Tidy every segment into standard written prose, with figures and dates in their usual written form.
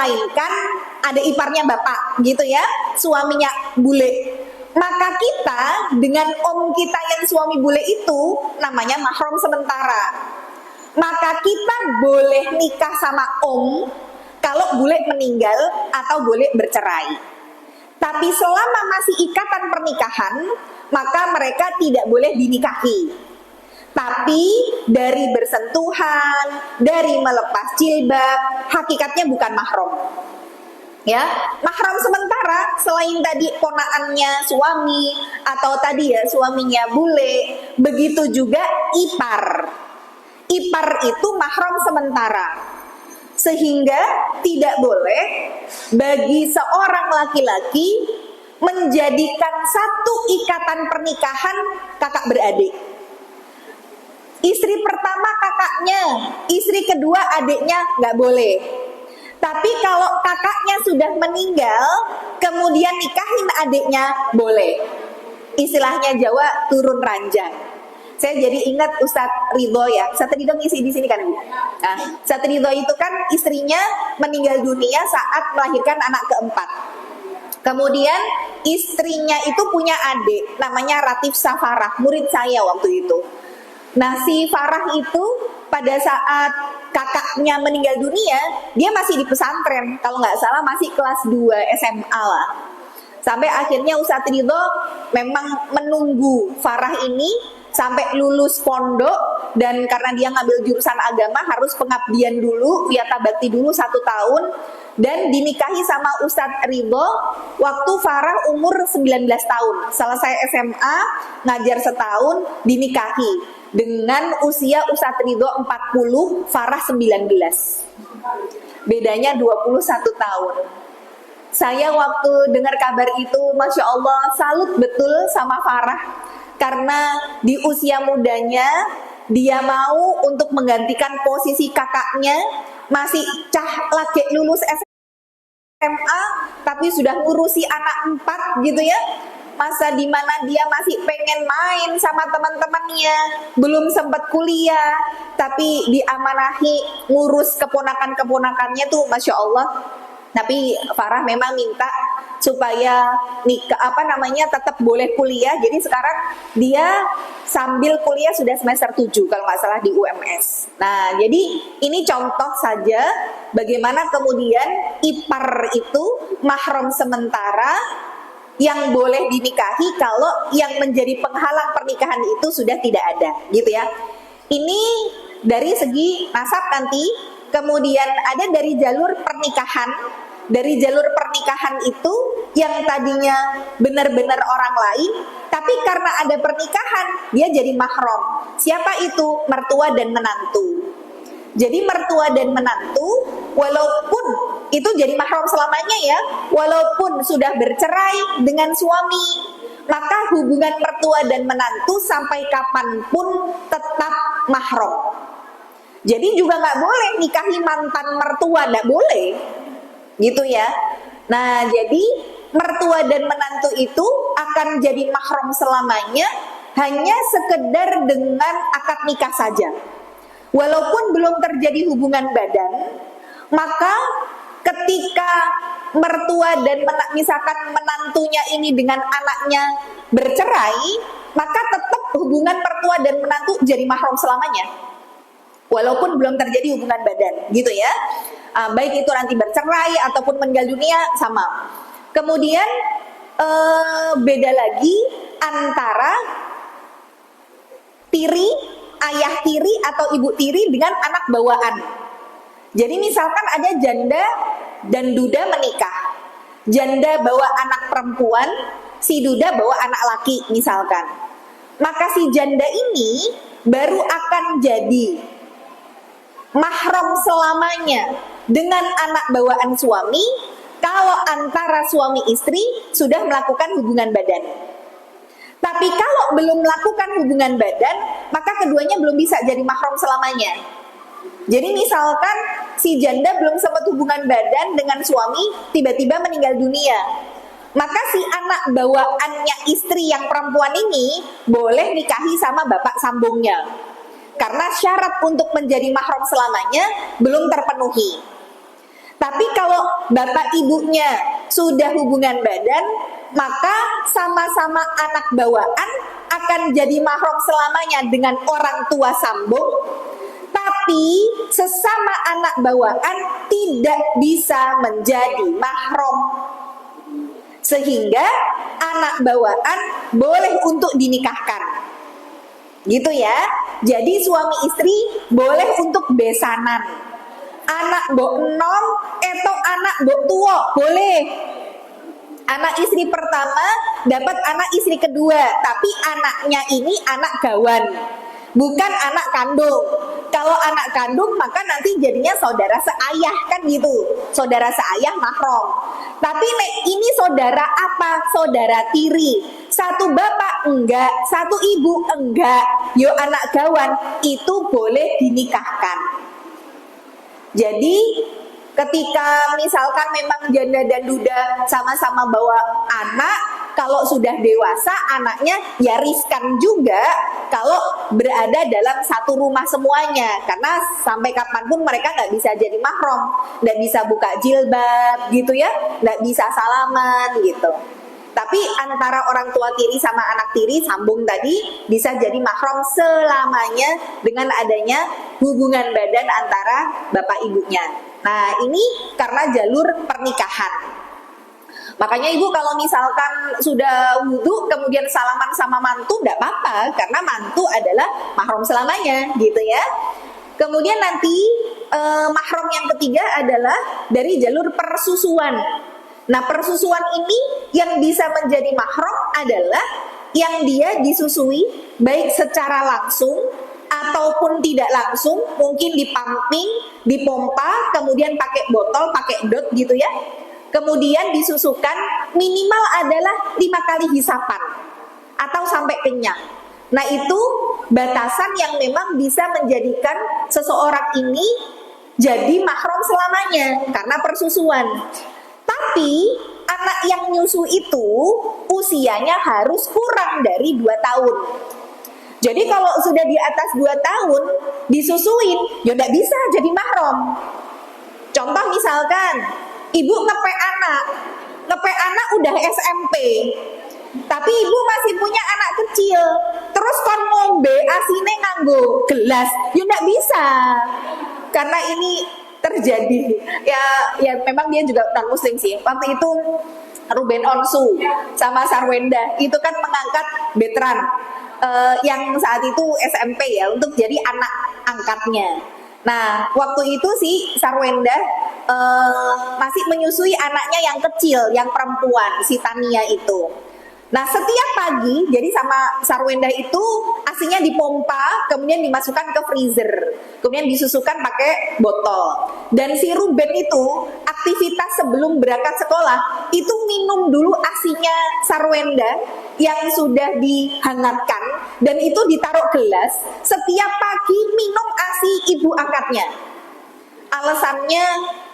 melainkan ada iparnya bapak gitu ya, suaminya bule. Maka kita dengan om kita yang suami bule itu namanya mahram sementara. Maka kita boleh nikah sama om kalau bule meninggal atau bule bercerai. Tapi selama masih ikatan pernikahan, maka mereka tidak boleh dinikahi. Tapi dari bersentuhan, dari melepas jilbab, hakikatnya bukan mahram. Ya, mahram sementara selain tadi ponaannya suami atau tadi ya suaminya bule, begitu juga ipar. Ipar itu mahram sementara. Sehingga tidak boleh bagi seorang laki-laki menjadikan satu ikatan pernikahan kakak beradik. Istri pertama kakaknya, istri kedua adiknya nggak boleh. Tapi kalau kakaknya sudah meninggal, kemudian nikahin adiknya boleh. Istilahnya Jawa turun ranjang. Saya jadi ingat Ustadz Ridho ya. Ustadz Ridho ngisi di sini kan Bu? Nah, Ustadz Ridho itu kan istrinya meninggal dunia saat melahirkan anak keempat. Kemudian istrinya itu punya adik, namanya Ratif Safarah, murid saya waktu itu. Nah si Farah itu pada saat kakaknya meninggal dunia, dia masih di pesantren, kalau nggak salah masih kelas 2 SMA lah. Sampai akhirnya Ustadz Ridho memang menunggu Farah ini sampai lulus pondok, dan karena dia ngambil jurusan agama harus pengabdian dulu, wiyata bakti dulu 1 tahun, dan dinikahi sama Ustadz Ridho waktu Farah umur 19 tahun. Selesai SMA, ngajar setahun, dinikahi. Dengan usia Ustadz Ridho 40, Farah 19. Bedanya 21 tahun. Saya waktu dengar kabar itu, Masya Allah, salut betul sama Farah. Karena di usia mudanya, dia mau untuk menggantikan posisi kakaknya, masih cah lagi lulus SMA, tapi sudah ngurusi anak 4 gitu ya. Masa dimana dia masih pengen main sama teman-temannya, belum sempat kuliah, tapi diamanahi ngurus keponakan-keponakannya tuh, Masya Allah. Tapi Farah memang minta supaya tetap boleh kuliah. Jadi sekarang dia sambil kuliah sudah semester 7 kalau nggak salah di UMS. Nah, jadi ini contoh saja bagaimana kemudian ipar itu mahram sementara yang boleh dinikahi kalau yang menjadi penghalang pernikahan itu sudah tidak ada, gitu ya. Ini dari segi nasab nanti, kemudian ada dari jalur pernikahan. Dari jalur pernikahan itu yang tadinya benar-benar orang lain, tapi karena ada pernikahan dia jadi mahram. Siapa itu? Mertua dan menantu. Jadi mertua dan menantu walaupun itu jadi mahram selamanya ya, walaupun sudah bercerai dengan suami, maka hubungan mertua dan menantu sampai kapanpun tetap mahram. Jadi juga nggak boleh nikahi mantan mertua, nggak boleh, gitu ya. Nah jadi mertua dan menantu itu akan jadi mahram selamanya hanya sekedar dengan akad nikah saja. Walaupun belum terjadi hubungan badan, maka ketika mertua dan misalkan menantunya ini dengan anaknya bercerai, maka tetap hubungan mertua dan menantu jadi mahram selamanya. Walaupun belum terjadi hubungan badan, gitu ya. Baik itu nanti bercerai ataupun meninggal dunia, sama. Kemudian beda lagi antara tiri, ayah tiri atau ibu tiri dengan anak bawaan. Jadi misalkan ada janda dan duda menikah. Janda bawa anak perempuan, si duda bawa anak laki misalkan. Maka si janda ini baru akan jadi mahram selamanya dengan anak bawaan suami kalau antara suami istri sudah melakukan hubungan badan. Tapi kalau belum melakukan hubungan badan, maka keduanya belum bisa jadi mahram selamanya. Jadi misalkan si janda belum sempat hubungan badan dengan suami, tiba-tiba meninggal dunia, maka si anak bawaannya istri yang perempuan ini boleh nikahi sama bapak sambungnya. Karena syarat untuk menjadi mahram selamanya belum terpenuhi. Tapi kalau bapak ibunya sudah hubungan badan, maka sama-sama anak bawaan akan jadi mahram selamanya dengan orang tua sambung. Tapi sesama anak bawaan tidak bisa menjadi mahram. Sehingga anak bawaan boleh untuk dinikahkan. Gitu ya. Jadi suami istri boleh untuk besanan. Anak mbok enom atau anak mbok tua boleh. Anak istri pertama dapat anak istri kedua, tapi anaknya ini anak gawan, bukan anak kandung. Kalau anak kandung maka nanti jadinya saudara seayah, kan gitu. Saudara seayah mahram. Tapi ini saudara apa? Saudara tiri. Satu bapak enggak, satu ibu enggak. Yo anak gawan itu boleh dinikahkan. Jadi ketika misalkan memang janda dan duda sama-sama bawa anak, kalau sudah dewasa anaknya ya riskan juga kalau berada dalam satu rumah semuanya, karena sampai kapanpun mereka nggak bisa jadi mahram, nggak bisa buka jilbab gitu ya, nggak bisa salaman gitu. Tapi antara orang tua tiri sama anak tiri sambung tadi bisa jadi mahram selamanya dengan adanya hubungan badan antara bapak ibunya. Nah ini karena jalur pernikahan. Makanya ibu kalau misalkan sudah wudhu kemudian salaman sama mantu tidak apa-apa, karena mantu adalah mahram selamanya gitu ya. Kemudian nanti mahram yang ketiga adalah dari jalur persusuan. Nah persusuan ini yang bisa menjadi mahram adalah yang dia disusui baik secara langsung ataupun tidak langsung, mungkin dipumping, dipompa, kemudian pakai botol, pakai dot gitu ya. Kemudian disusukan minimal adalah 5 kali hisapan atau sampai kenyang. Nah itu batasan yang memang bisa menjadikan seseorang ini jadi mahram selamanya karena persusuan. Tapi anak yang nyusu itu usianya harus kurang dari 2 tahun. Jadi kalau sudah di atas 2 tahun disusuin, ya tidak bisa jadi mahram. Contoh misalkan, ibu ngepek anak udah SMP, tapi ibu masih punya anak kecil, terus kon ngombe asine nganggo gelas, ya tidak bisa. Karena ini terjadi, ya memang dia juga non muslim sih. Waktu itu Ruben Onsu sama Sarwenda itu kan mengangkat Betran yang saat itu SMP ya untuk jadi anak angkatnya. Nah waktu itu si Sarwenda masih menyusui anaknya yang kecil, yang perempuan, si Tania itu. Nah setiap pagi jadi sama Sarwenda itu asinya dipompa, kemudian dimasukkan ke freezer, kemudian disusukan pakai botol. Dan si Ruben itu aktivitas sebelum berangkat sekolah itu minum dulu asinya Sarwenda yang sudah dihangatkan, dan itu ditaruh gelas. Setiap pagi minum asi ibu angkatnya. Alasannya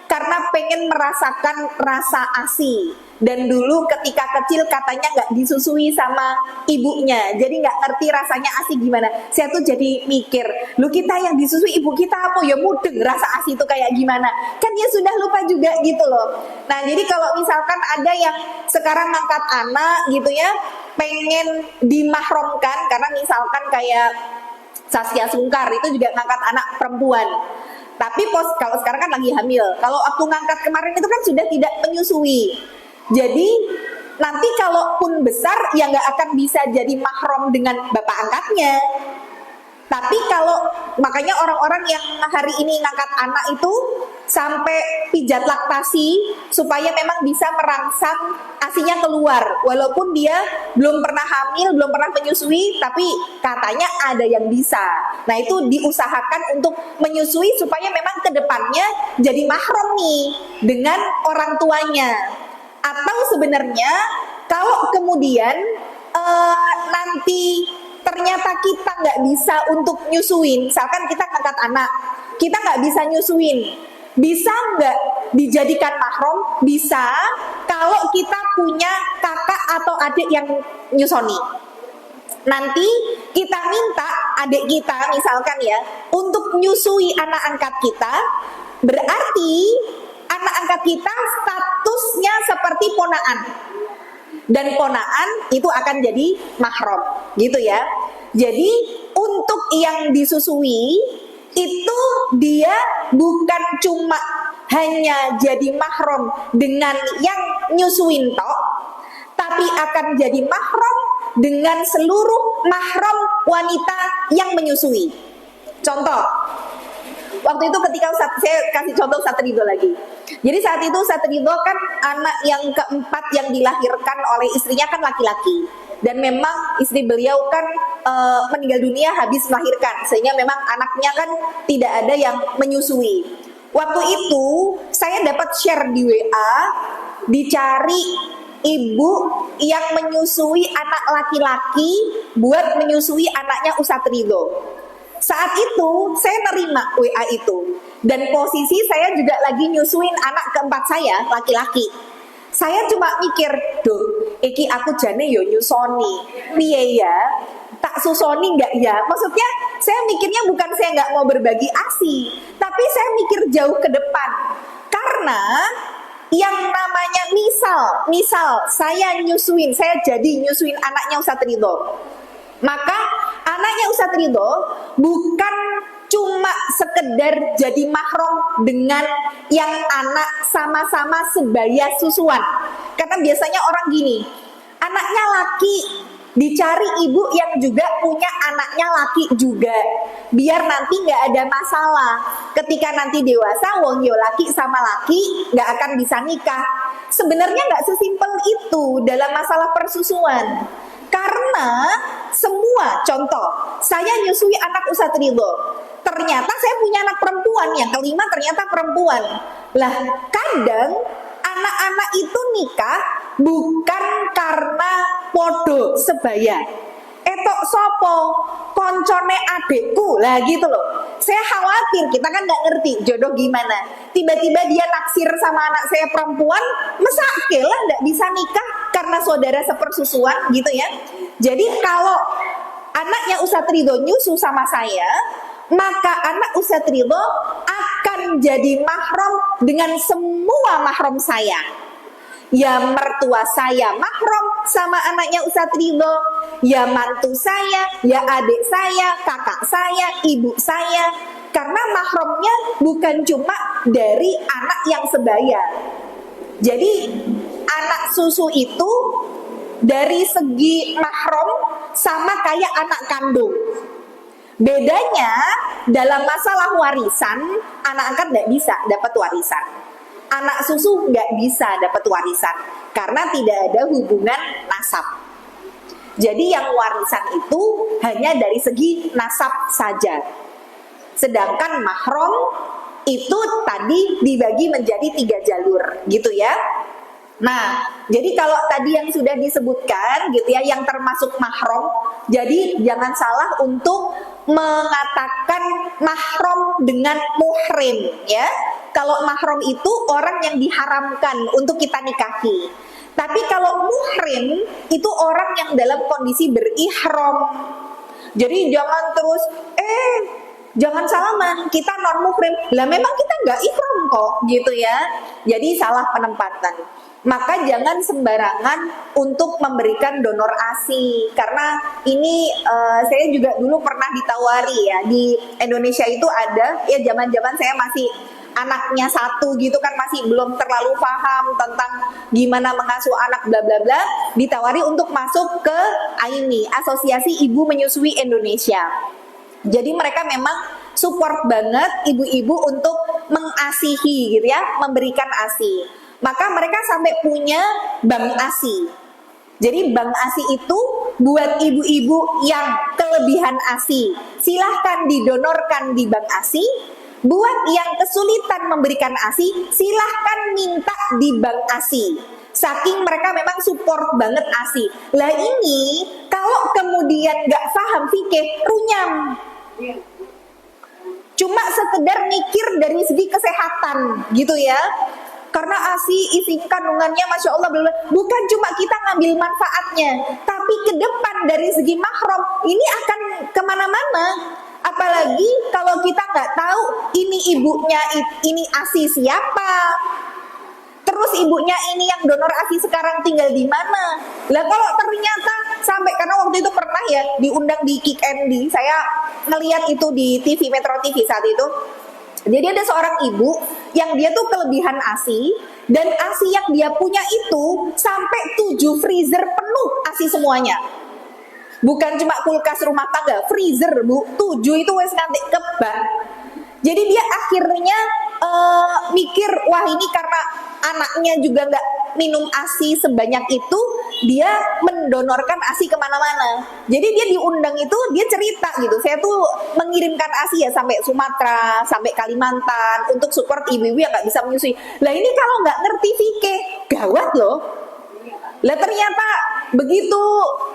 karena pengen merasakan rasa asi. Dan dulu ketika kecil katanya nggak disusui sama ibunya, jadi nggak ngerti rasanya asi gimana. Saya tuh jadi mikir, lu kita yang disusui ibu kita apa ya mudeng rasa asi itu kayak gimana. Kan dia sudah lupa juga gitu loh. Nah jadi kalau misalkan ada yang sekarang ngangkat anak gitu ya, pengen dimahramkan, karena misalkan kayak Saskia Sungkar itu juga ngangkat anak perempuan. Tapi kalau sekarang kan lagi hamil. Kalau waktu ngangkat kemarin itu kan sudah tidak menyusui. Jadi nanti kalaupun besar ya nggak akan bisa jadi mahram dengan bapak angkatnya. Tapi kalau makanya orang-orang yang hari ini ngangkat anak itu sampai pijat laktasi supaya memang bisa merangsang asinya keluar, walaupun dia belum pernah hamil, belum pernah menyusui, tapi katanya ada yang bisa. Nah itu diusahakan untuk menyusui supaya memang kedepannya jadi mahram nih dengan orang tuanya. Atau sebenarnya kalau kemudian nanti ternyata kita nggak bisa untuk nyusuin, misalkan kita ngangkat anak, kita nggak bisa nyusuin, bisa nggak dijadikan mahram? Bisa, kalau kita punya kakak atau adik yang nyusoni. Nanti kita minta adik kita misalkan ya untuk nyusui anak angkat kita, berarti anak maka kita statusnya seperti ponaan. Dan ponaan itu akan jadi mahram, gitu ya. Jadi untuk yang disusui itu dia bukan cuma hanya jadi mahram dengan yang nyusuin tok, tapi akan jadi mahram dengan seluruh mahram wanita yang menyusui. Contoh, waktu itu ketika saya kasih contoh Ustadz Ridho lagi. Jadi saat itu Ustadz Ridho kan anak yang keempat yang dilahirkan oleh istrinya kan laki-laki. Dan memang istri beliau kan meninggal dunia habis melahirkan, sehingga memang anaknya kan tidak ada yang menyusui. Waktu itu saya dapat share di WA, dicari ibu yang menyusui anak laki-laki buat menyusui anaknya Ustadz Ridho. Saat itu saya nerima WA itu, dan posisi saya juga lagi nyusuin anak keempat saya laki-laki. Saya cuma mikir, duh, iki aku jane yo nyusoni, piye ya? Tak susoni nggak ya? Maksudnya saya mikirnya bukan saya nggak mau berbagi ASI, tapi saya mikir jauh ke depan. Karena yang namanya misal saya nyusuin, saya jadi nyusuin anaknya Ustadz Ridho. Maka anaknya Ustadz Ridho bukan cuma sekedar jadi mahram dengan yang anak sama-sama sebaya susuan. Karena biasanya orang gini, anaknya laki, dicari ibu yang juga punya anaknya laki juga, biar nanti nggak ada masalah. Ketika nanti dewasa, wong yo laki sama laki nggak akan bisa nikah. Sebenarnya nggak sesimpel itu dalam masalah persusuan. Karena semua, contoh, saya nyusui anak Ustadz Ridho, ternyata saya punya anak perempuan, yang kelima ternyata perempuan. Lah, kadang anak-anak itu nikah bukan karena podo sebaya. Etok sopo, koncone adekku, lah gitu loh. Saya khawatir, kita kan nggak ngerti jodoh gimana. Tiba-tiba dia naksir sama anak saya perempuan, mesake lah nggak bisa nikah karena saudara sepersusuan gitu ya. Jadi kalau anaknya Ustadz Ridho nyusu sama saya, maka anak Ustadz Ridho akan jadi mahram dengan semua mahram saya. Ya mertua saya mahram sama anaknya Ustadz Ridho, ya mantu saya, ya adik saya, kakak saya, ibu saya. Karena mahramnya bukan cuma dari anak yang sebaya. Jadi anak susu itu dari segi mahram sama kayak anak kandung. Bedanya dalam masalah warisan, anak angkat nggak bisa dapat warisan. Anak susu nggak bisa dapat warisan karena tidak ada hubungan nasab. Jadi yang warisan itu hanya dari segi nasab saja. Sedangkan mahram itu tadi dibagi menjadi 3 jalur gitu ya. Nah, jadi kalau tadi yang sudah disebutkan gitu ya, yang termasuk mahram, jadi jangan salah untuk mengatakan mahram dengan muhrim ya. Kalau mahram itu orang yang diharamkan untuk kita nikahi. Tapi kalau muhrim itu orang yang dalam kondisi berihram. Jadi jangan terus jangan salaman, kita non muhrim. Lah memang kita nggak ihram kok gitu ya. Jadi salah penempatan. Maka jangan sembarangan untuk memberikan donor ASI. Karena ini saya juga dulu pernah ditawari ya, di Indonesia itu ada ya, zaman-zaman saya masih anaknya satu gitu kan, masih belum terlalu paham tentang gimana mengasuh anak bla bla bla, ditawari untuk masuk ke AIMI, Asosiasi Ibu Menyusui Indonesia. Jadi mereka memang support banget ibu-ibu untuk mengasihi gitu ya, memberikan ASI. Maka mereka sampai punya bank ASI. Jadi bank ASI itu buat ibu-ibu yang kelebihan ASI, silahkan didonorkan di bank ASI. Buat yang kesulitan memberikan ASI, silahkan minta di bank ASI. Saking mereka memang support banget ASI. Lah ini kalau kemudian nggak paham fikih, runyam. Cuma sekedar mikir dari segi kesehatan gitu ya. Karena ASI isi kandungannya Masya Allah, bukan cuma kita ngambil manfaatnya, tapi ke depan dari segi mahram ini akan kemana-mana. Apalagi kalau kita nggak tahu ini ibunya, ini ASI siapa, ibunya ini yang donor ASI sekarang tinggal di mana? Lah kalau ternyata sampai, karena waktu itu pernah ya diundang di Kick Andy, saya ngelihat itu di TV Metro TV saat itu. Jadi ada seorang ibu yang dia tuh kelebihan ASI, dan ASI yang dia punya itu sampai 7 freezer penuh ASI semuanya. Bukan cuma kulkas rumah tangga, freezer bu, 7 itu wes nganti kebak. Jadi dia akhirnya mikir, wah ini karena anaknya juga nggak minum ASI sebanyak itu, dia mendonorkan ASI kemana-mana. Jadi dia diundang itu, dia cerita gitu, saya tuh mengirimkan ASI ya sampai Sumatera, sampai Kalimantan, untuk support ibu-ibu yang nggak bisa menyusui. Lah ini kalau nggak ngerti fikih, gawat loh. Lah ternyata begitu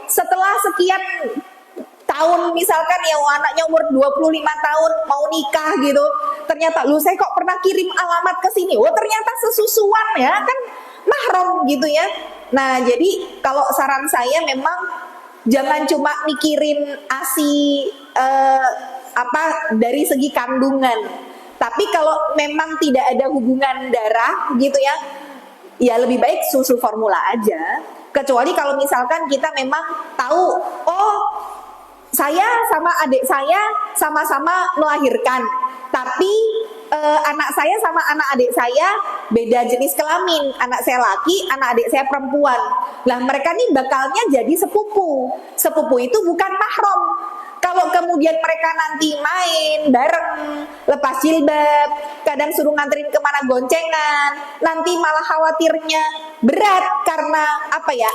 setelah sekian tahun, misalkan ya anaknya umur 25 tahun mau nikah gitu, ternyata lu saya kok pernah kirim alamat ke sini, oh ternyata sesusuan ya kan, mahram gitu ya. Nah jadi kalau saran saya memang jangan cuma mikirin ASI dari segi kandungan, tapi kalau memang tidak ada hubungan darah gitu ya, ya lebih baik susu formula aja. Kecuali kalau misalkan kita memang tahu, oh saya sama adik saya sama-sama melahirkan, tapi anak saya sama anak adik saya beda jenis kelamin, anak saya laki, anak adik saya perempuan. Lah mereka nih bakalnya jadi sepupu. Sepupu itu bukan mahram. Kalau kemudian mereka nanti main bareng, lepas jilbab, kadang suruh nganterin kemana goncengan, nanti malah khawatirnya berat karena apa ya,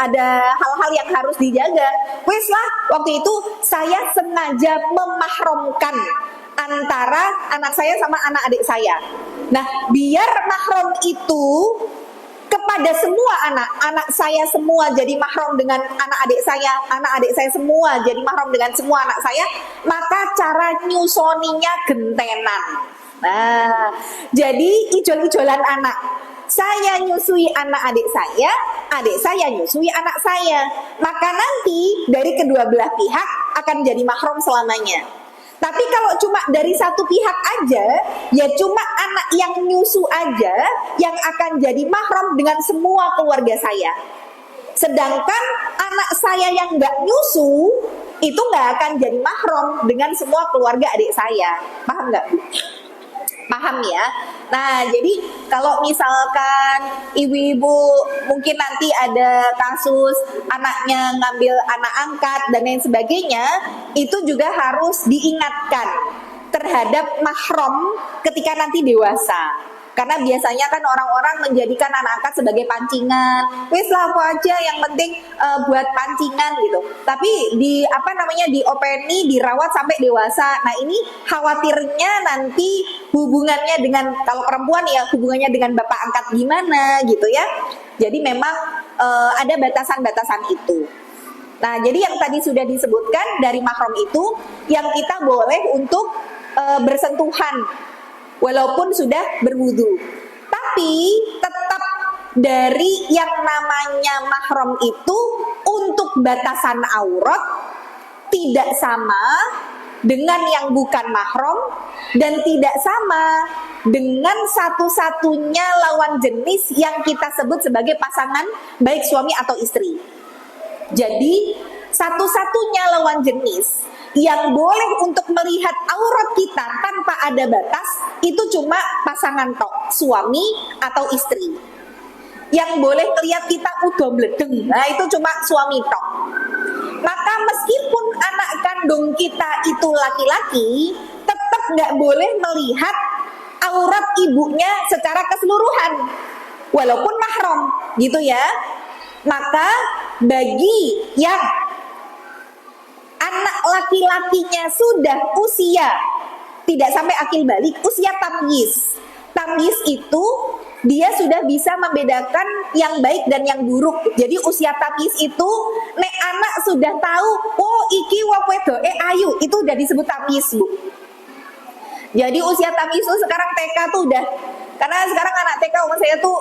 ada hal-hal yang harus dijaga. Wes lah, waktu itu saya sengaja memahramkan antara anak saya sama anak adik saya. Nah, biar mahram itu kepada semua anak saya semua jadi mahram dengan anak adik saya semua jadi mahram dengan semua anak saya, maka cara nyusoninya gentenan. Nah, jadi ijol-ijolan anak. Saya nyusui anak adik saya nyusui anak saya. Maka nanti dari kedua belah pihak akan jadi mahram selamanya. Tapi kalau cuma dari satu pihak aja, ya cuma anak yang nyusu aja yang akan jadi mahram dengan semua keluarga saya. Sedangkan anak saya yang nggak nyusu, itu nggak akan jadi mahram dengan semua keluarga adik saya. Paham nggak, Bu? Paham ya? Nah, jadi kalau misalkan ibu-ibu mungkin nanti ada kasus anaknya ngambil anak angkat dan lain sebagainya, itu juga harus diingatkan terhadap mahram ketika nanti dewasa. Karena biasanya kan orang-orang menjadikan anak angkat sebagai pancingan. Wes lah aku aja, yang penting buat pancingan gitu. Tapi diopeni, dirawat sampai dewasa. Nah ini khawatirnya nanti hubungannya dengan, kalau perempuan ya hubungannya dengan bapak angkat gimana gitu ya. Jadi memang ada batasan-batasan itu. Nah jadi yang tadi sudah disebutkan dari mahram itu, yang kita boleh untuk bersentuhan walaupun sudah berwudu. Tapi tetap dari yang namanya mahram itu untuk batasan aurat tidak sama dengan yang bukan mahram, dan tidak sama dengan satu-satunya lawan jenis yang kita sebut sebagai pasangan baik suami atau istri. Jadi satu-satunya lawan jenis yang boleh untuk melihat aurat kita tanpa ada batas itu cuma pasangan tok, suami atau istri. Yang boleh lihat kita udah meledeng, nah itu cuma suami tok. Maka meskipun anak kandung kita itu laki-laki, tetap nggak boleh melihat aurat ibunya secara keseluruhan, walaupun mahram, gitu ya. Maka bagi yang anak laki-lakinya sudah usia tidak sampai akil balik, usia tamyiz. Tamyiz itu dia sudah bisa membedakan yang baik dan yang buruk. Jadi usia tamyiz itu nek anak sudah tahu, oh iki wong wedoke ayu, itu udah disebut tamyiz, Bu. Jadi usia tamyiz itu sekarang TK tuh udah, karena sekarang anak TK umur saya tuh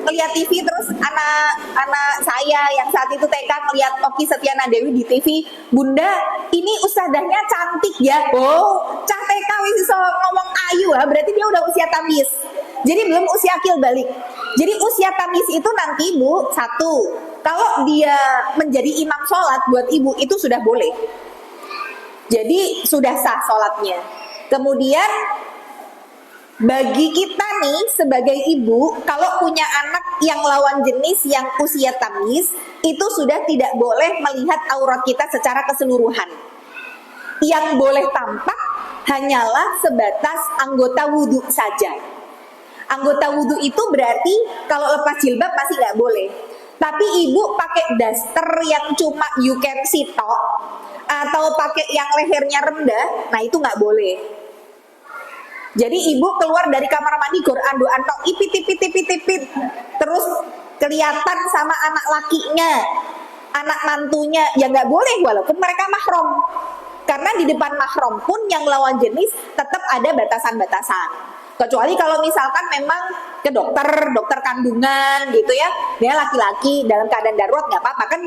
ngeliat TV, terus anak saya yang saat itu TK ngeliat Oki Setiana Dewi di TV, bunda ini ustadzahnya cantik ya, oh cah TK wis iso ngomong ayu ya, berarti dia udah usia tamyiz. Jadi belum usia akil balik. Jadi usia tamyiz itu nanti Bu, satu, kalau dia menjadi imam sholat buat ibu itu sudah boleh. Jadi sudah sah sholatnya. Kemudian bagi kita nih sebagai ibu, kalau punya anak yang lawan jenis yang usia tamyiz, itu sudah tidak boleh melihat aurat kita secara keseluruhan. Yang boleh tampak hanyalah sebatas anggota wudhu saja. Anggota wudhu itu berarti kalau lepas jilbab masih nggak boleh. Tapi ibu pakai daster yang cuma you can see tok, atau pakai yang lehernya rendah, nah itu nggak boleh. Jadi ibu keluar dari kamar mandi Quran doa tok ipit, terus kelihatan sama anak lakinya, anak mantunya, ya nggak boleh walaupun mereka mahram. Karena di depan mahram pun yang lawan jenis tetap ada batasan-batasan. Kecuali kalau misalkan memang ke dokter kandungan gitu ya, dia laki-laki dalam keadaan darurat nggak apa-apa kan,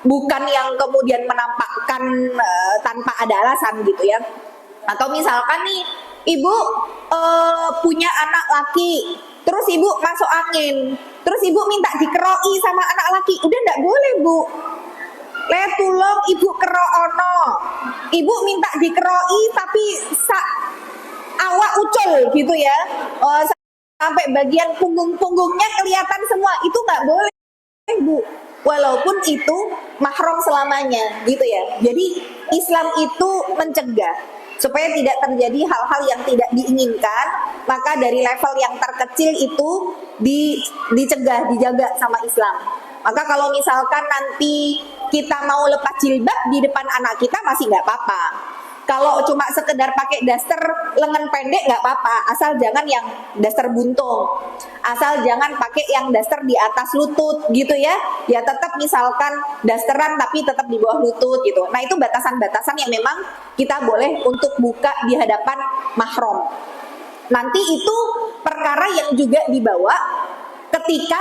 bukan yang kemudian menampakkan tanpa ada alasan gitu ya. Atau misalkan nih ibu punya anak laki, terus ibu masuk angin, terus ibu minta dikeroi sama anak laki, udah nggak boleh Bu. Tulung ibu keroono, ibu minta dikeroi tapi awak ucul gitu ya, sampai bagian punggungnya kelihatan semua, itu nggak boleh Bu, walaupun itu mahram selamanya gitu ya. Jadi Islam itu mencegah supaya tidak terjadi hal-hal yang tidak diinginkan, maka dari level yang terkecil itu dicegah, dijaga sama Islam. Maka kalau misalkan nanti kita mau lepas jilbab di depan anak kita masih nggak apa-apa. Kalau cuma sekedar pakai daster lengan pendek nggak apa-apa, asal jangan yang daster buntung, asal jangan pakai yang daster di atas lutut gitu ya. Ya tetap misalkan dasteran tapi tetap di bawah lutut gitu. Nah itu batasan-batasan yang memang kita boleh untuk buka di hadapan mahram. Nanti itu perkara yang juga dibawa ketika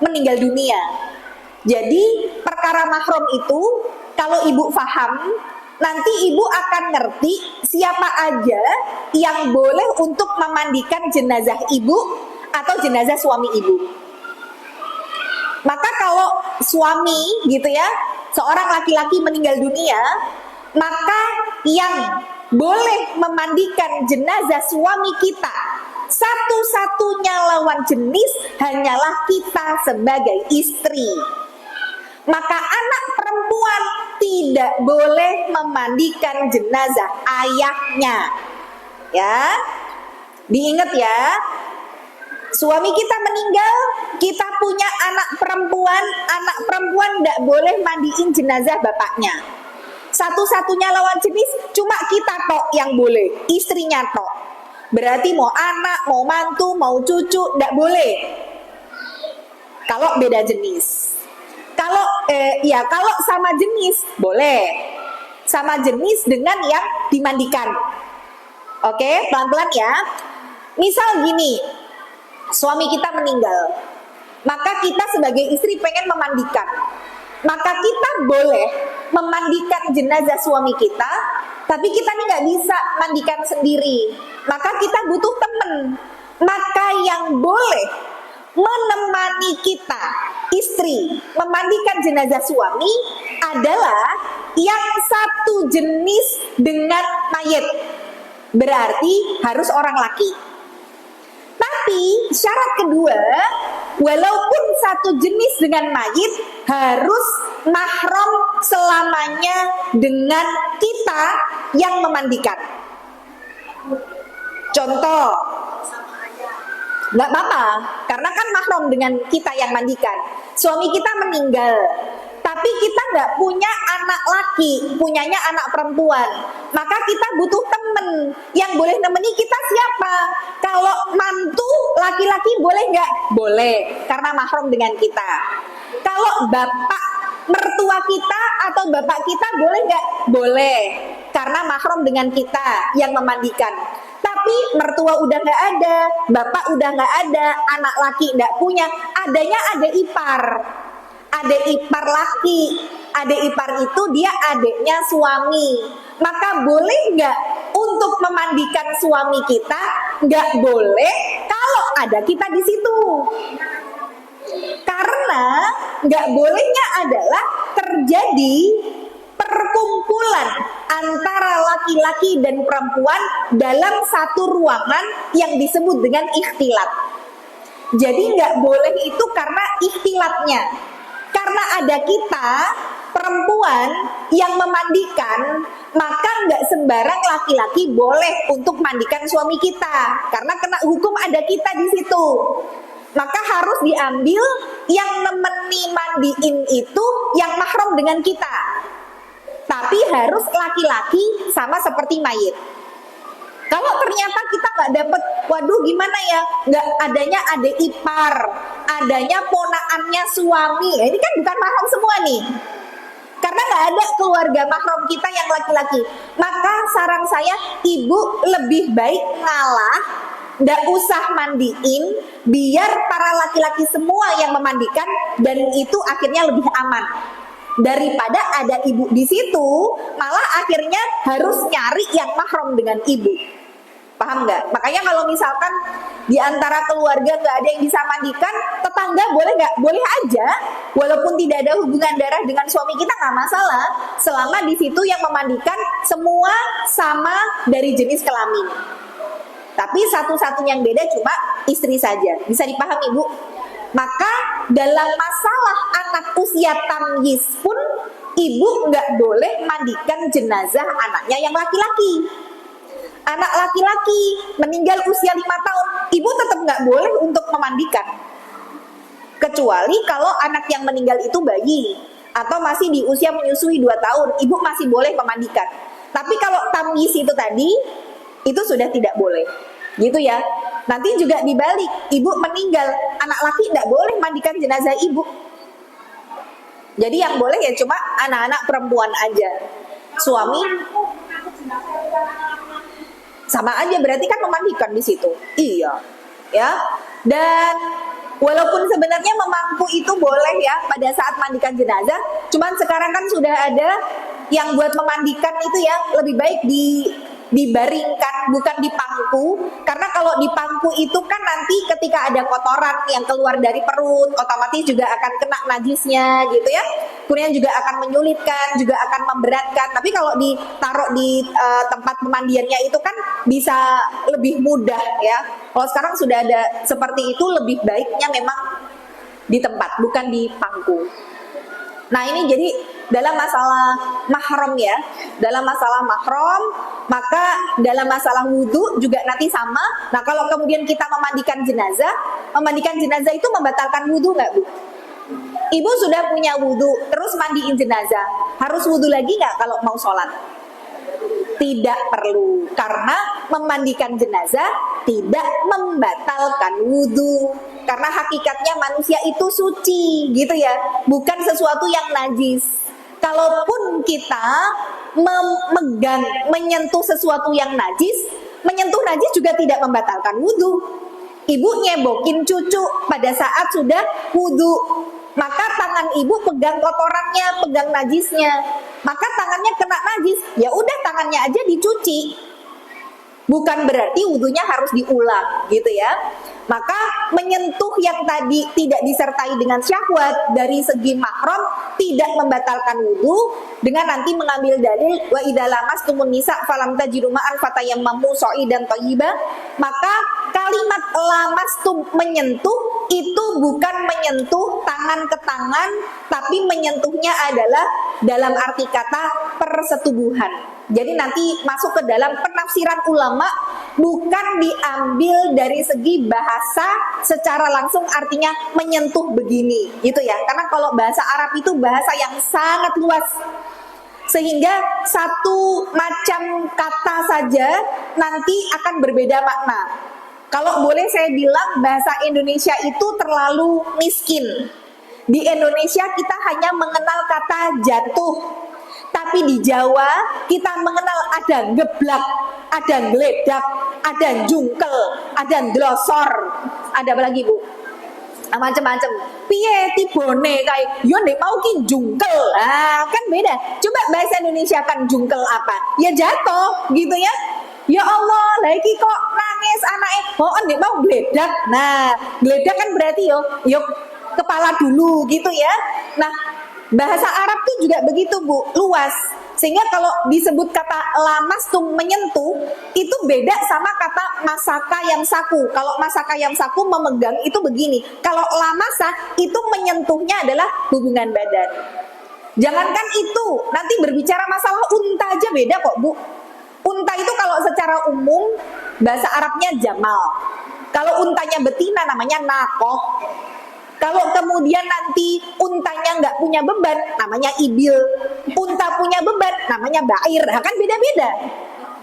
meninggal dunia. Jadi perkara mahram itu kalau ibu paham, nanti ibu akan ngerti siapa aja yang boleh untuk memandikan jenazah ibu atau jenazah suami ibu. Maka kalau suami gitu ya, seorang laki-laki meninggal dunia, maka yang boleh memandikan jenazah suami kita satu-satunya lawan jenis hanyalah kita sebagai istri. Maka anak perempuan tidak boleh memandikan jenazah ayahnya. Ya, diingat ya. Suami kita meninggal, kita punya anak perempuan tidak boleh mandiin jenazah bapaknya. Satu-satunya lawan jenis cuma kita tok yang boleh, istrinya tok. Berarti mau anak, mau mantu, mau cucu tidak boleh. Kalau beda jenis. Kalau sama jenis boleh. Sama jenis dengan yang dimandikan. Oke, pelan-pelan ya. Misal gini, suami kita meninggal, maka kita sebagai istri pengen memandikan. Maka kita boleh memandikan jenazah suami kita, tapi kita nih nggak bisa mandikan sendiri. Maka kita butuh teman. Maka yang boleh menemani kita, istri, memandikan jenazah suami adalah yang satu jenis dengan mayit. Berarti harus orang laki. Tapi syarat kedua, walaupun satu jenis dengan mayit, harus mahram selamanya dengan kita yang memandikan. Contoh, nggak apa-apa, karena kan mahram dengan kita yang mandikan. Suami kita meninggal, tapi kita nggak punya anak laki, punyanya anak perempuan. Maka kita butuh temen yang boleh nemeni kita siapa? Kalau mantu laki-laki boleh nggak? Boleh, karena mahram dengan kita. Kalau bapak mertua kita atau bapak kita boleh nggak? Boleh, karena mahram dengan kita yang memandikan. Tapi mertua udah nggak ada, bapak udah nggak ada, anak laki nggak punya, adanya ada ipar. Adik ipar laki, adik ipar itu dia adiknya suami. Maka boleh nggak untuk memandikan suami kita nggak boleh kalau ada kita di situ. Karena nggak bolehnya adalah terjadi perkumpulan antara laki-laki dan perempuan dalam satu ruangan yang disebut dengan ikhtilat. Jadi nggak boleh itu karena ikhtilatnya. Karena ada kita perempuan yang memandikan, maka nggak sembarang laki-laki boleh untuk mandikan suami kita, karena kena hukum ada kita di situ. Maka harus diambil yang nemeni mandiin itu yang mahram dengan kita. Tapi harus laki-laki sama seperti mayit. Kalau ternyata kita nggak dapet, waduh gimana ya, nggak adanya adik ipar, adanya ponaannya suami, ini kan bukan mahram semua nih. Karena nggak ada keluarga mahram kita yang laki-laki. Maka saran saya, ibu lebih baik ngalah, nggak usah mandiin, biar para laki-laki semua yang memandikan, dan itu akhirnya lebih aman. Daripada ada ibu di situ, malah akhirnya harus nyari yang mahram dengan ibu. Paham nggak? Makanya kalau misalkan di antara keluarga nggak ada yang bisa mandikan, tetangga boleh nggak? Boleh aja, walaupun tidak ada hubungan darah dengan suami kita nggak masalah, selama di situ yang memandikan semua sama dari jenis kelamin. Tapi satu-satunya yang beda cuma istri saja. Bisa dipahami, Bu? Maka dalam masalah anak usia tamyiz pun, ibu nggak boleh mandikan jenazah anaknya yang laki-laki. Anak laki-laki meninggal usia 5 tahun, ibu tetap nggak boleh untuk memandikan. Kecuali kalau anak yang meninggal itu bayi, atau masih di usia menyusui 2 tahun, ibu masih boleh memandikan. Tapi kalau tamyiz itu tadi, itu sudah tidak boleh. Gitu ya. Nanti juga dibalik, ibu meninggal, anak laki tidak boleh mandikan jenazah ibu. Jadi yang boleh ya cuma anak-anak perempuan aja. Suami sama aja berarti kan memandikan di situ. Iya, ya. Dan walaupun sebenarnya memangku itu boleh ya pada saat mandikan jenazah, cuman sekarang kan sudah ada yang buat memandikan itu ya lebih baik dibaringkan, bukan dipangku. Karena kalau dipangku itu kan nanti ketika ada kotoran yang keluar dari perut, otomatis juga akan kena najisnya gitu ya. Kemudian juga akan menyulitkan, juga akan memberatkan. Tapi kalau ditaruh di tempat pemandiannya itu kan bisa lebih mudah ya. Kalau sekarang sudah ada seperti itu, lebih baiknya memang di tempat, bukan di pangku. Nah ini jadi dalam masalah mahram ya, dalam masalah mahram, maka dalam masalah wudhu juga nanti sama. Nah kalau kemudian kita memandikan jenazah itu membatalkan wudhu nggak, Bu? Ibu sudah punya wudhu, terus mandiin jenazah, harus wudhu lagi nggak kalau mau sholat? Tidak perlu, karena memandikan jenazah tidak membatalkan wudhu. Karena hakikatnya manusia itu suci gitu ya, bukan sesuatu yang najis. Kalaupun kita menyentuh sesuatu yang najis, menyentuh najis juga tidak membatalkan wudhu. Ibu nyebokin cucu pada saat sudah wudhu, maka tangan ibu pegang kotorannya, pegang najisnya, maka tangannya kena najis, ya udah tangannya aja dicuci. Bukan berarti wudhunya harus diulang gitu ya. Maka menyentuh yang tadi tidak disertai dengan syahwat dari segi mahram tidak membatalkan wudhu, dengan nanti mengambil dalil wa idza lamastumun nisa falam tajidu ma'an fatayammamu sha'idan thayyiban. Maka kalimat lamastum, menyentuh, itu bukan menyentuh tangan ke tangan, tapi menyentuhnya adalah dalam arti kata persetubuhan. Jadi nanti masuk ke dalam penafsiran ulama, bukan diambil dari segi bahasa secara langsung artinya menyentuh begini gitu ya. Karena kalau bahasa Arab itu bahasa yang sangat luas, sehingga satu macam kata saja nanti akan berbeda makna. Kalau boleh saya bilang, bahasa Indonesia itu terlalu miskin. Di Indonesia kita hanya mengenal kata jatuh, tapi di Jawa kita mengenal ada geblak, ada geledak, ada jungkel, ada ndlosor, ada apa lagi, Bu? Macam-macam. Piye tibone kayak yo nek mau ki jungkel. Kan beda. Coba bahasa Indonesia kan jungkel apa? Ya jatuh gitu ya. Ya Allah, lah iki kok nangis nangis anaknya, oh nek mau gledak. Nah, gledak kan berarti yo kepala dulu gitu ya. Nah, bahasa Arab tuh juga begitu Bu, luas. Sehingga kalau disebut kata lamastum menyentuh, itu beda sama kata masaka yamsaku. Kalau masaka yamsaku memegang itu begini. Kalau lamasa itu menyentuhnya adalah hubungan badan. Jangankan itu, nanti berbicara masalah unta aja beda kok Bu. Unta itu kalau secara umum bahasa Arabnya jamal. Kalau untanya betina namanya nakoh. Kalau kemudian nanti untanya nggak punya beban, namanya ibil. Unta punya beban, namanya bair. Nah, kan beda-beda.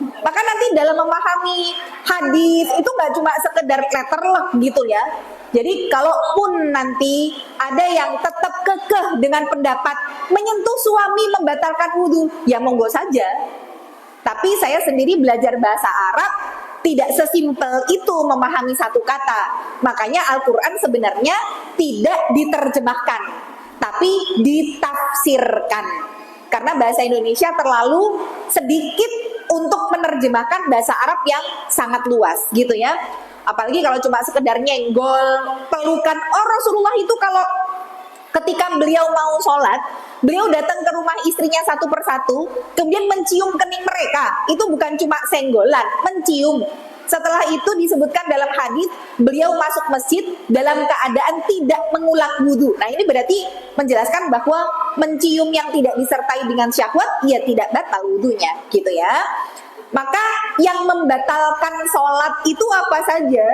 Maka nanti dalam memahami hadis itu nggak cuma sekedar letterlock gitu ya. Jadi kalaupun nanti ada yang tetap kekeh dengan pendapat menyentuh suami membatalkan wudhu, ya monggo saja. Tapi saya sendiri belajar bahasa Arab tidak sesimpel itu memahami satu kata. Makanya Al-Quran sebenarnya tidak diterjemahkan, tapi ditafsirkan. Karena bahasa Indonesia terlalu sedikit untuk menerjemahkan bahasa Arab yang sangat luas gitu ya. Apalagi kalau cuma sekedar nyenggol, pelukan. Oh, Rasulullah itu kalau ketika beliau mau sholat, beliau datang ke rumah istrinya satu persatu, kemudian mencium kening mereka. Itu bukan cuma senggolan, mencium. Setelah itu disebutkan dalam hadis, beliau masuk masjid dalam keadaan tidak mengulang wudhu. Nah, ini berarti menjelaskan bahwa mencium yang tidak disertai dengan syahwat, ya tidak batal wudhunya, gitu ya. Maka yang membatalkan sholat itu apa saja?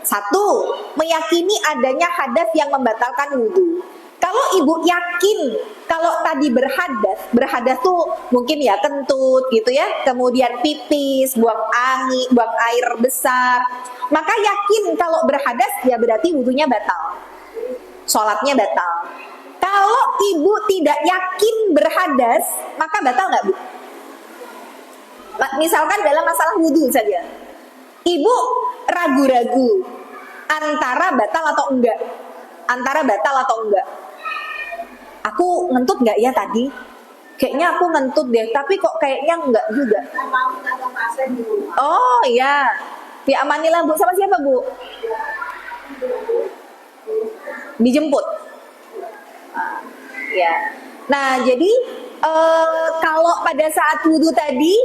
Satu, meyakini adanya hadas yang membatalkan wudhu. Kalau ibu yakin kalau tadi berhadas tuh mungkin ya kentut gitu ya, kemudian pipis, buang angin, buang air besar, maka yakin kalau berhadas ya berarti wudhunya batal, sholatnya batal. Kalau ibu tidak yakin berhadas, maka batal nggak Bu? Misalkan dalam masalah wudhu saja, ibu ragu-ragu antara batal atau enggak, aku ngentut nggak ya tadi? Kayaknya aku ngentut deh, tapi kok kayaknya enggak juga. Oh iya, ya amanilah Bu, sama siapa Bu? Dijemput. Ya. Nah jadi kalau pada saat wudhu tadi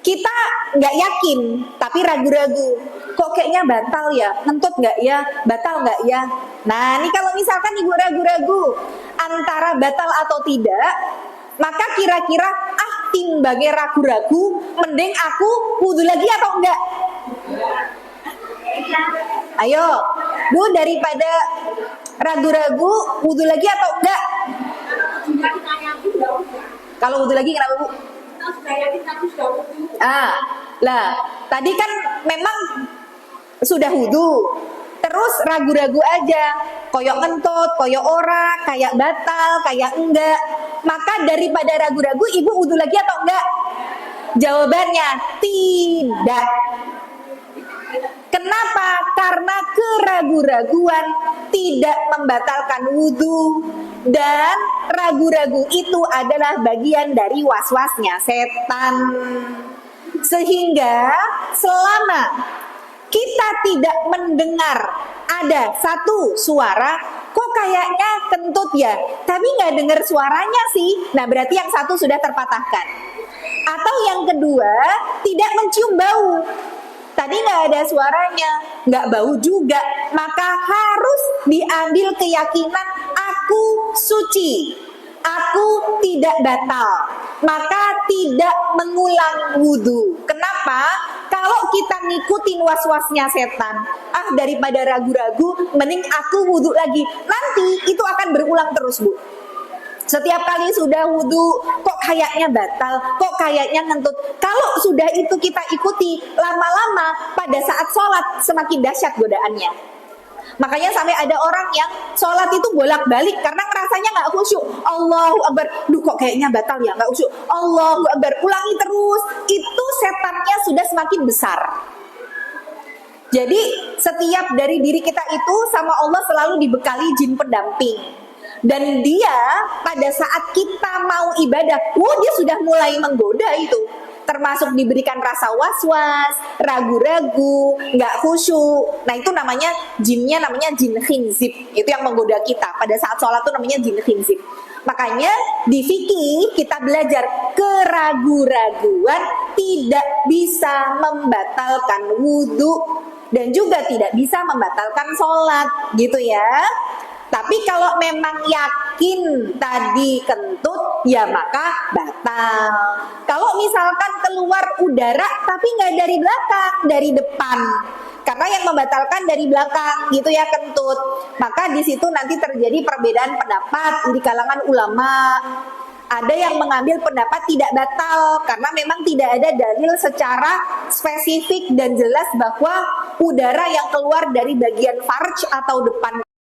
kita nggak yakin, tapi ragu-ragu. Kok kayaknya batal ya? Ngentut nggak ya? Batal nggak ya? Nah, ini kalau misalkan ibu ragu-ragu antara batal atau tidak, maka kira-kira timbangnya ragu-ragu, mending aku wudhu lagi atau enggak? Ayo, Bu, daripada ragu-ragu, wudhu lagi atau enggak? Kalau wudhu lagi kenapa Bu? Tadi kan memang sudah wudhu, terus ragu-ragu aja, koyok ngentut, koyok ora, kayak batal, kayak enggak. Maka daripada ragu-ragu, ibu wudhu lagi atau enggak? Jawabannya tidak. Kenapa? Karena keragu-raguan tidak membatalkan wudhu, dan ragu-ragu itu adalah bagian dari was-wasnya setan. Sehingga selama kita tidak mendengar ada satu suara, kok kayaknya kentut ya, tapi nggak dengar suaranya sih, nah berarti yang satu sudah terpatahkan. Atau yang kedua, tidak mencium bau, tadi nggak ada suaranya, nggak bau juga, maka harus diambil keyakinan aku suci, aku tidak batal, maka tidak mengulang wudhu. Kenapa? Kalau kita ngikutin was-wasnya setan, daripada ragu-ragu, mending aku wudhu lagi. Nanti itu akan berulang terus Bu. Setiap kali sudah wudhu, kok kayaknya batal, kok kayaknya ngentut. Kalau sudah itu kita ikuti, lama-lama pada saat sholat semakin dahsyat godaannya. Makanya sampai ada orang yang sholat itu bolak-balik karena ngerasanya nggak khusyuk. Allahu Akbar, kok kayaknya batal ya, nggak khusyuk. Allahu Akbar, ulangi terus. Itu setannya sudah semakin besar. Jadi setiap dari diri kita itu sama Allah selalu dibekali jin pendamping. Dan dia pada saat kita mau ibadah, dia sudah mulai menggoda itu. termasuk diberikan rasa was-was, ragu-ragu, nggak khusyuk. Nah itu namanya jinnya, namanya jin khinzib. Itu yang menggoda kita pada saat sholat tuh namanya jin khinzib. Makanya di fikih kita belajar keragu-raguan tidak bisa membatalkan wudhu dan juga tidak bisa membatalkan sholat, gitu ya. Tapi kalau memang yakin tadi kentut, ya maka batal. Kalau misalkan keluar udara tapi nggak dari belakang, dari depan, karena yang membatalkan dari belakang gitu ya kentut, maka di situ nanti terjadi perbedaan pendapat di kalangan ulama. Ada yang mengambil pendapat tidak batal karena memang tidak ada dalil secara spesifik dan jelas bahwa udara yang keluar dari bagian farj atau depan